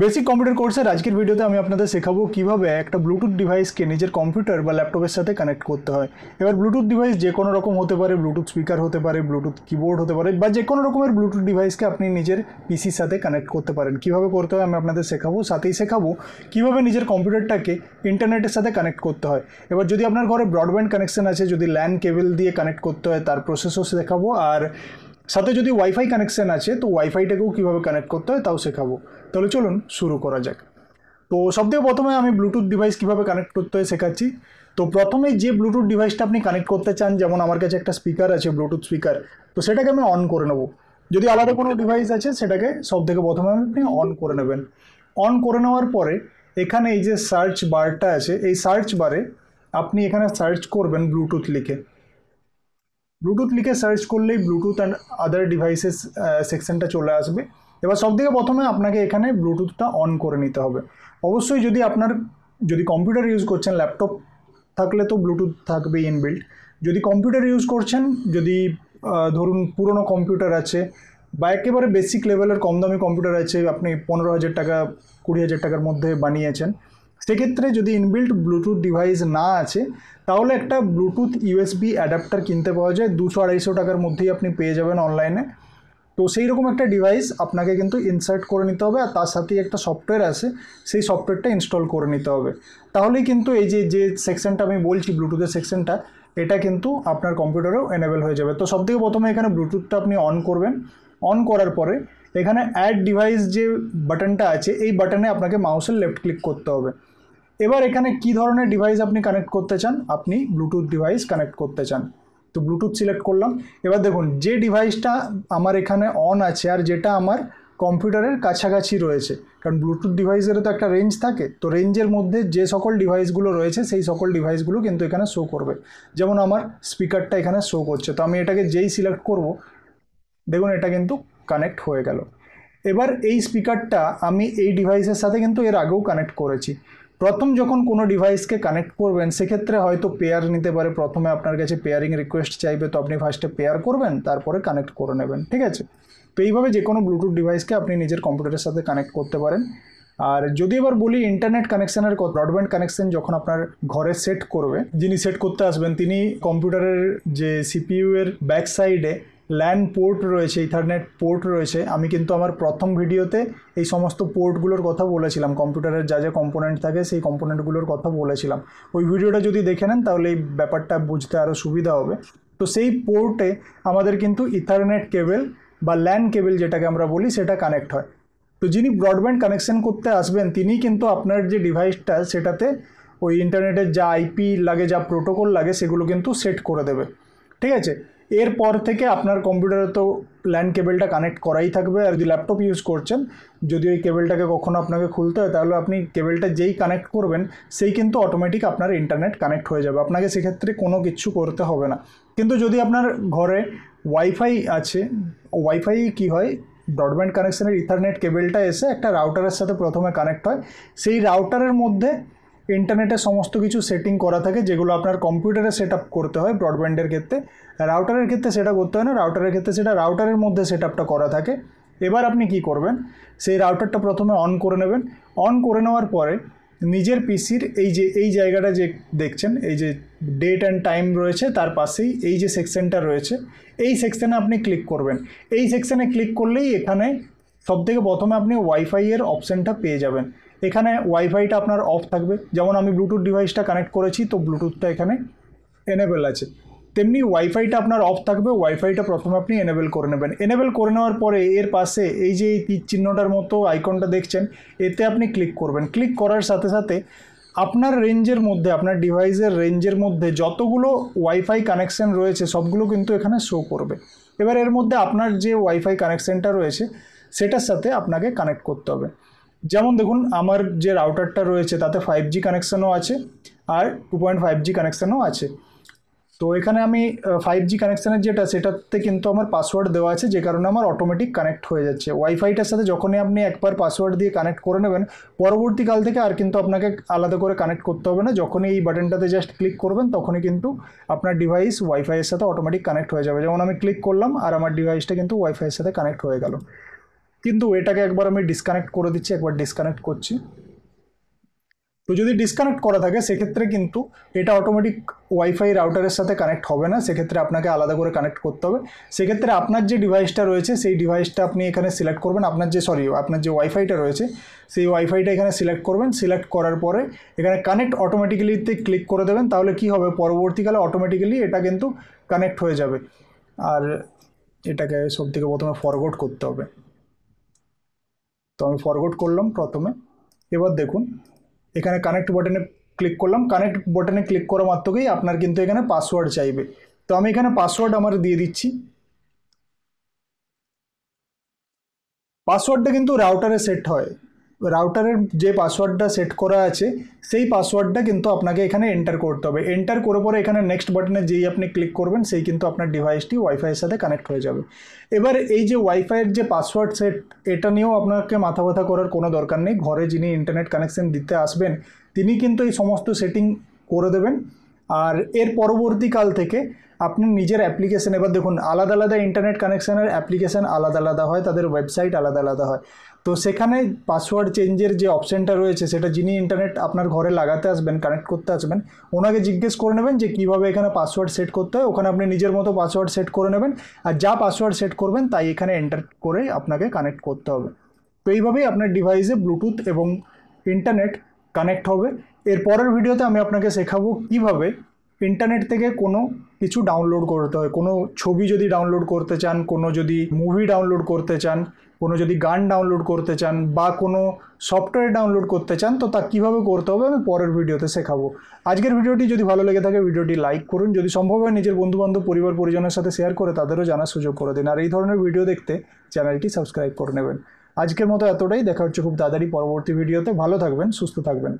Basic computer কোর্সের আজকের ভিডিওতে আমি আপনাদের শেখাবো কিভাবে একটা ব্লুটুথ ডিভাইসকে নিজের কম্পিউটার বা ল্যাপটপের সাথে কানেক্ট করতে হয়। এবার ব্লুটুথ ডিভাইস যে কোনো রকম হতে পারে, ব্লুটুথ স্পিকার হতে পারে, ব্লুটুথ কিবোর্ড হতে পারে, বা যে কোনো রকমের ব্লুটুথ ডিভাইসকে আপনি নিজের পিসির সাথে কানেক্ট করতে পারেন। কিভাবে করতে হয় আমি আপনাদের শেখাবো, সাথেই শেখাবো কিভাবে নিজের কম্পিউটারটাকে ইন্টারনেটের সাথে কানেক্ট করতে হয়। এবার যদি আপনার ঘরে ব্রডব্যান্ড কানেকশন আছে, যদি ল্যান কেবল দিয়ে কানেক্ট করতে হয় তার প্রসেসও শেখাবো, আর সাথে যদি ওয়াইফাই কানেকশন আছে তো ওয়াইফাইটাকেও কীভাবে কানেক্ট করতে হয় তাও শেখাবো। তাহলে চলুন শুরু করা যাক। তো সবথেকে প্রথমে আমি ব্লুটুথ ডিভাইস কীভাবে কানেক্ট করতে হয় শেখাচ্ছি। তো প্রথমে যে ব্লুটুথ ডিভাইসটা আপনি কানেক্ট করতে চান, যেমন আমার কাছে একটা স্পিকার আছে, ব্লুটুথ স্পিকার, তো সেটাকে আমি অন করে নেব। যদি আলাদা কোনো ডিভাইস আছে সেটাকে সবথেকে প্রথমে আপনি অন করে নেবেন। অন করে নেওয়ার পরে এখানে এই যে সার্চ বারটা আছে, এই সার্চ বারে আপনি এখানে সার্চ করবেন ব্লুটুথ লিখে। ব্লুটুথ লিখে সার্চ করলেই ব্লুটুথ অ্যান্ড আদার ডিভাইসেস সেকশনটা চলে আসবে। এবার সবথেকে প্রথমে আপনাকে এখানে ব্লুটুথটা অন করে নিতে হবে। অবশ্যই যদি কম্পিউটার ইউজ করছেন, ল্যাপটপ থাকলে তো ব্লুটুথ থাকবেই ইনবিল্ট। যদি কম্পিউটার ইউজ করছেন, যদি ধরুন পুরনো কম্পিউটার আছে বা একেবারে বেসিক লেভেলের কম দামি কম্পিউটার আছে, আপনি 15,000 টাকা 20,000 টাকার মধ্যে বানিয়েছেন, সেক্ষেত্রে যদি ইনবিল্ট ব্লুটুথ ডিভাইস না আছে তাহলে একটা ব্লুটুথ ইউএসবি অ্যাডাপ্টার কিনতে পাওয়া যায়, 200-250 টাকার মধ্যেই আপনি পেয়ে যাবেন অনলাইনে। তো সেই রকম একটা ডিভাইস আপনাকে কিন্তু ইনসার্ট করে নিতে হবে, আর তার সাথেই একটা সফটওয়্যার আছে, সেই সফটওয়্যারটা ইনস্টল করে নিতে হবে। তাহলেই কিন্তু এই যে সেকশনটা আমি বলছি, ব্লুটুথের সেকশনটা, এটা কিন্তু আপনার কম্পিউটারেও এনেবল হয়ে যাবে। তো সবথেকে প্রথমে এখানে ব্লুটুথটা আপনি অন করবেন। অন করার পরে এখানে অ্যাড ডিভাইস যে বাটনটা আছে, এই বাটনে আপনাকে মাউসের লেফট ক্লিক করতে হবে। এবার এখানে কি ধরনের ডিভাইস আপনি কানেক্ট করতে চান, আপনি ব্লুটুথ ডিভাইস কানেক্ট করতে চান, তো ব্লুটুথ সিলেক্ট করলাম। এবার দেখুন যে ডিভাইসটা আমার এখানে অন আছে আর যেটা আমার কম্পিউটারের কাছাকাছি রয়েছে, কারণ ব্লুটুথ ডিভাইসেরও তো একটা রেঞ্জ থাকে, তো রেঞ্জের মধ্যে যে সকল ডিভাইসগুলো রয়েছে সেই সকল ডিভাইসগুলো কিন্তু এখানে শো করবে। যেমন আমার স্পিকারটা এখানে শো করছে, তো আমি এটাকে যেই সিলেক্ট করব, দেখুন এটা কিন্তু কানেক্ট হয়ে গেল। এবার এই স্পিকারটা আমি এই ডিভাইসের সাথে কিন্তু এর আগেও কানেক্ট করেছি। প্রথম যখন কোনো ডিভাইসকে কানেক্ট করবেন সেক্ষেত্রে হয়তো পেয়ার নিতে পারে, প্রথমে আপনার কাছে পেয়ারিং রিকোয়েস্ট চাইবে, তো আপনি ফার্স্টে পেয়ার করবেন, তারপরে কানেক্ট করে নেবেন, ঠিক আছে। তো এইভাবে যে কোনো ব্লুটুথ ডিভাইসকে আপনি নিজের কম্পিউটারের সাথে কানেক্ট করতে পারেন। আর যদি এবার বলি ইন্টারনেট কানেকশানের, ব্রডব্যান্ড কানেকশন যখন আপনার ঘরে সেট করবে, যিনি সেট করতে আসবেন তিনি কম্পিউটারের যে সিপিইউ এর ব্যাক সাইডে ল্যান পোর্ট রয়েছে, ইথারনেট পোর্ট রয়েছে, আমি কিন্তু আমার প্রথম ভিডিওতে এই সমস্ত পোর্টগুলোর কথা বলেছিলাম, কম্পিউটারের যা যা কম্পোনেন্ট থাকে সেই কম্পোনেন্টগুলোর কথা বলেছিলাম। ওই ভিডিওটা যদি দেখে নেন তাহলে এই ব্যাপারটা বুঝতে আরও সুবিধা হবে। তো সেই পোর্টে আমাদের কিন্তু ইথারনেট কেবল বা ল্যান কেবল যেটাকে আমরা বলি সেটা কানেক্ট হয়। তো যিনি ব্রডব্যান্ড কানেকশন করতে আসবেন তিনি কিন্তু আপনার যে ডিভাইসটা সেটাতে ওই ইন্টারনেটের যা আইপি লাগে, যা প্রোটোকল লাগে, সেগুলো কিন্তু সেট করে দেবে, ঠিক আছে। এরপর থেকে আপনার কম্পিউটারে তো ল্যান কেবলটা কানেক্ট করাই থাকবে। আর যদি ল্যাপটপ ইউজ করছেন, যদি ওই কেবলটাকে কখনো আপনাকে খুলতে হয় তাহলে আপনি কেবলটা যেই কানেক্ট করবেন সেই কিন্তু অটোমেটিক আপনার ইন্টারনেট কানেক্ট হয়ে যাবে, আপনাকে সেক্ষেত্রে কোনো কিছু করতে হবে না। কিন্তু যদি আপনার ঘরে ওয়াইফাই আছে, ওয়াইফাই কী হয়, ব্রডব্যান্ড কানেকশানের ইথারনেট কেবলটা এসে একটা রাউটারের সাথে প্রথমে কানেক্ট হয়, সেই রাউটারের মধ্যে ইন্টারনেটের সমস্ত কিছু সেটিং করা থাকে যেগুলো আপনার কম্পিউটারে সেট আপ করতে হয় ব্রডব্যান্ডের ক্ষেত্রে। রাউটারের ক্ষেত্রে সেটা করতে হয় না, রাউটারের ক্ষেত্রে সেটা রাউটারের মধ্যে সেট আপটা করা থাকে। এবার আপনি কি করবেন, সেই রাউটারটা প্রথমে অন করে নেবেন। অন করে নেওয়ার পরে নিজের পিসির এই জায়গাটা যে দেখছেন, এই যে ডেট অ্যান্ড টাইম রয়েছে তার পাশেই এই যে সেকশনটা রয়েছে, এই সেকশনে আপনি ক্লিক করবেন। এই সেকশনে ক্লিক করলেই এখানে সবথেকে প্রথমে আপনি ওয়াইফাই এর অপশানটা পেয়ে যাবেন। এখানে ওয়াইফাইটা আপনার অফ থাকবে, যেমন আমি ব্লুটুথ ডিভাইসটা কানেক্ট করেছি তো ব্লুটুথটা এখানে এনেবেল আছে, তেমনি ওয়াইফাইটা আপনার অফ থাকবে। ওয়াইফাইটা প্রথমে আপনি এনেবেল করে নেবেন। এনেবেল করে নেওয়ার পরে এর পাশে এই যে তীর চিহ্নটার মতো আইকনটা দেখছেন, এতে আপনি ক্লিক করবেন। ক্লিক করার সাথে সাথে আপনার রেঞ্জের মধ্যে, আপনার ডিভাইসের রেঞ্জের মধ্যে যতগুলো ওয়াইফাই কানেকশান রয়েছে সবগুলো কিন্তু এখানে শো করবে। এবার এর মধ্যে আপনার যে ওয়াইফাই কানেকশানটা রয়েছে সেটার সাথে আপনাকে কানেক্ট করতে হবে। যেমন দেখুন আমার যে রাউটারটা রয়েছে তাতে 5G কানেকশানও আছে আর 2.5G কানেকশানও আছে। তো এখানে আমি 5G কানেকশানের যেটা, সেটাতে কিন্তু আমার পাসওয়ার্ড দেওয়া আছে, যে কারণে আমার অটোমেটিক কানেক্ট হয়ে যাচ্ছে। ওয়াইফাইটার সাথে যখনই আপনি একবার পাসওয়ার্ড দিয়ে কানেক্ট করে নেবেন, পরবর্তীকাল থেকে আর কিন্তু আপনাকে আলাদা করে কানেক্ট করতে হবে না। যখনই এই বাটনটাতে জাস্ট ক্লিক করবেন তখনই কিন্তু আপনার ডিভাইস ওয়াইফাইয়ের সাথে অটোমেটিক কানেক্ট হয়ে যাবে। যেমন আমি ক্লিক করলাম আর আমার ডিভাইসটা কিন্তু ওয়াইফাইয়ের সাথে কানেক্ট হয়ে গেল। কিন্তু এটাকে একবার আমি ডিসকানেক্ট করে দিচ্ছি, একবার ডিসকানেক্ট করছি। তো যদি ডিসকানেক্ট করা থাকে সেক্ষেত্রে কিন্তু এটা অটোমেটিক ওয়াইফাই রাউটারের সাথে কানেক্ট হবে না, সেক্ষেত্রে আপনাকে আলাদা করে কানেক্ট করতে হবে। সেক্ষেত্রে আপনার যে ডিভাইসটা রয়েছে সেই ডিভাইসটা আপনি এখানে সিলেক্ট করবেন, আপনার যে ওয়াইফাইটা রয়েছে সেই ওয়াইফাইটা এখানে সিলেক্ট করবেন। সিলেক্ট করার পরে এখানে কানেক্ট অটোমেটিক্যালিতে ক্লিক করে দেবেন, তাহলে কি হবে পরবর্তীকালে অটোমেটিক্যালি এটা কিন্তু কানেক্ট হয়ে যাবে। আর এটাকে সব থেকে প্রথমে ফরওয়ার্ড করতে হবে, তো আমি ফরওয়ার্ড করলাম প্রথমে। এবার দেখুন এখানে কানেক্ট বাটনে ক্লিক করলাম, কানেক্ট বাটনে ক্লিক করা মাত্রকেই আপনার কিন্তু এখানে পাসওয়ার্ড চাইবে। তো আমি এখানে পাসওয়ার্ড আমার দিয়ে দিচ্ছি। পাসওয়ার্ডটা কিন্তু রাউটারে সেট হয়, রাউটারের যে পাসওয়ার্ডটা সেট করা আছে সেই পাসওয়ার্ডটা কিন্তু আপনাকে এখানে এন্টার করতে হবে। এন্টার করে পরে এখানে নেক্সট বাটনে যেই আপনি ক্লিক করবেন সেই কিন্তু আপনার ডিভাইসটি ওয়াইফাইয়ের সাথে কানেক্ট হয়ে যাবে। এবার এই যে ওয়াইফাইয়ের যে পাসওয়ার্ড সেট, এটা নিয়েও আপনাকে মাথা ব্যথা করার কোনো দরকার নেই। ঘরে যিনি ইন্টারনেট কানেকশন দিতে আসবেন তিনি কিন্তু এই সমস্ত সেটিং করে দেবেন। আর এর পরবর্তীকাল থেকে আপনি নিজের অ্যাপ্লিকেশন, এবার দেখুন আলাদা আলাদা ইন্টারনেট কানেকশানের অ্যাপ্লিকেশান আলাদা আলাদা হয়, তাদের ওয়েবসাইট আলাদা আলাদা হয়। তো সেখানে পাসওয়ার্ড চেঞ্জের যে অপশানটা রয়েছে সেটা যিনি ইন্টারনেট আপনার ঘরে লাগাতে আসবেন, কানেক্ট করতে আসবেন, ওনাকে জিজ্ঞেস করে নেবেন যে কীভাবে এখানে পাসওয়ার্ড সেট করতে হয়। ওখানে আপনি নিজের মতো পাসওয়ার্ড সেট করে নেবেন, আর যা পাসওয়ার্ড সেট করবেন তাই এখানে এন্টার করে আপনাকে কানেক্ট করতে হবে। তো এইভাবেই আপনার ডিভাইসে ব্লুটুথ এবং ইন্টারনেট কানেক্ট হবে। এর পরের ভিডিওতে আমি আপনাকে শেখাবো কীভাবে ইন্টারনেট থেকে কোনো কিছু ডাউনলোড করতে হয়। কোনো ছবি যদি ডাউনলোড করতে চান, কোনো যদি মুভি ডাউনলোড করতে চান, কোনো যদি গান ডাউনলোড করতে চান বা কোনো সফটওয়্যার ডাউনলোড করতে চান, তো তা কীভাবে করতে হবে আমি পরের ভিডিওতে শেখাবো। আজকের ভিডিওটি যদি ভালো লেগে থাকে ভিডিওটি লাইক করুন, যদি সম্ভব হয় নিজের বন্ধুবান্ধব পরিবার পরিজনের সাথে শেয়ার করে তাদেরও জানার সুযোগ করে দিন। আর এই ধরনের ভিডিও দেখতে চ্যানেলটি সাবস্ক্রাইব করে নেবেন। আজকের মতো এতটাই, দেখা হচ্ছে খুব তাড়াতাড়ি পরবর্তী ভিডিওতে। ভালো থাকবেন, সুস্থ থাকবেন।